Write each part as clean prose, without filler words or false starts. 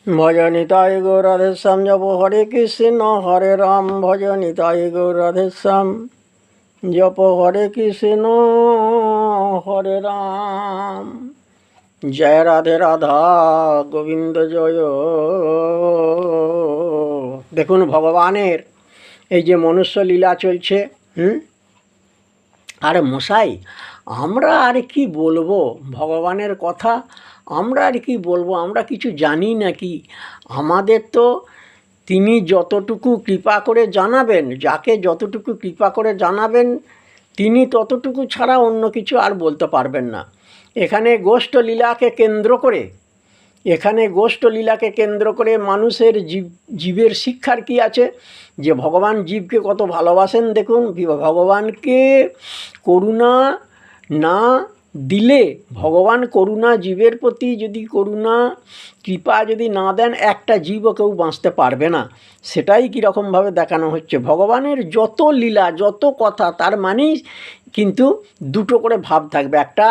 ভজ নিতাই গৌর রাধেশ্যাম জপ হরে কৃষ্ণ হরে রাম ভজ নিতাই গৌর রাধেশ্যাম জপ হরে কৃষ্ণ হরে রাম। জয় রাধে রাধা গোবিন্দ জয়। দেখুন ভগবানের এই যে মনুষ্য লীলা চলছে। আরে মশাই, আমরা আর কি বলবো ভগবানের কথা? আমরা আর কি বলবো? আমরা কিছু জানি নাকি? আমাদের তো তিনি যতটুকু কৃপা করে জানাবেন, যাকে যতটুকু কৃপা করে জানাবেন, তিনি ততটুকু ছাড়া অন্য কিছু আর বলতে পারবেন না। এখানে গোষ্ঠ লীলাকে কেন্দ্র করে মানুষের জীবের শিক্ষার কি আছে? যে ভগবান জীবকে কত ভালোবাসেন। দেখুন, ভগবানকে করুণা না দিলে, ভগবান করুণা জীবের প্রতি যদি করুণা কৃপা যদি না দেন, একটা জীবও কেউ বাঁচতে পারবে না। সেটাই কীরকমভাবে দেখানো হচ্ছে। ভগবানের যত লীলা, যত কথা, তার মানেই কিন্তু দুটো করে ভাব থাকবে। একটা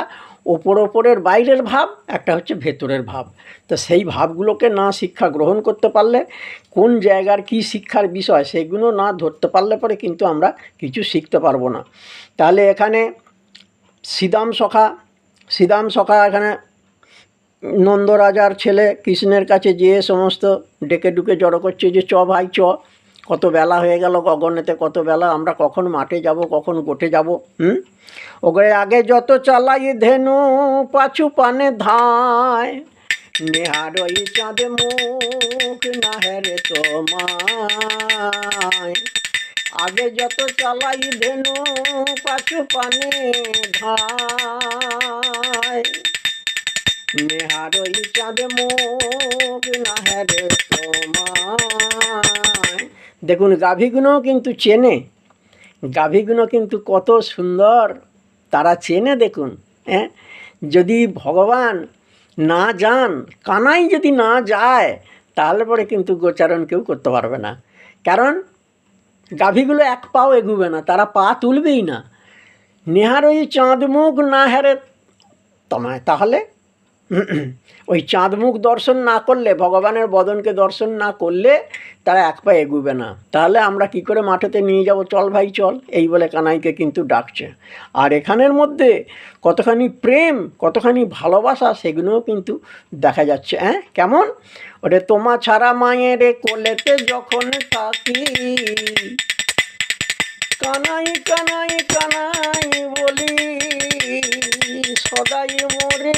ওপরের বাইরের ভাব, একটা হচ্ছে ভেতরের ভাব। তো সেই ভাবগুলোকে না শিক্ষা গ্রহণ করতে পারলে, কোন জায়গার কি শিক্ষার বিষয় সেগুলো না ধরতে পারলে পরে কিন্তু আমরা কিছু শিখতে পারবো না। তাহলে এখানে শ্রীদাম সখা এখানে নন্দরাজার ছেলে কৃষ্ণের কাছে যেয়ে সমস্ত ডেকে ডুকে জড়ো করছে যে চ ভাই চ, কত বেলা হয়ে গেল গগনেতে, কত বেলা, আমরা কখন মাঠে যাব, কখন গোটে যাব। ওগরে আগে যত চালাই ধেনু পাছু পানে ধায়, নেহারই চাঁদ মুখ না হেরে তোমায়। আগে যত চালাই ধেনু পাছু পানে ধায়, নেহারই চাঁদ মুখ না হেরে তোমায়। দেখুন গাভীগুলো কিন্তু চেনে, গাভীগুলো কিন্তু কত সুন্দর তারা চেনে। দেখুন, যদি ভগবান না যান, কানাই যদি না যায়, তাহলে পরে কিন্তু গোচারণ কেউ করতে পারবে না। কারণ গাভীগুলো এক পাও এগুবে না, তারা পা তুলবেই না। নেহারই চাঁদ মুখ না হেরে তোমায়, তাহলে ওই চাঁদ মুখ দর্শন না করলে, ভগবানের বদনকে দর্শন না করলে তারা এক পা এগুবে না। তাহলে আমরা কি করে মাঠেতে নিয়ে যাব? চল ভাই চল, এই বলে কানাইকে কিন্তু ডাকছে। আর এখানের মধ্যে কতখানি প্রেম, কতখানি ভালোবাসা, সেগুলোও কিন্তু দেখা যাচ্ছে। কেমন? ওরে তোমা ছাড়া মায়ের কোলেতে যখন থাকি, কানাই কানাই কানাই বলি, সদাই মোরে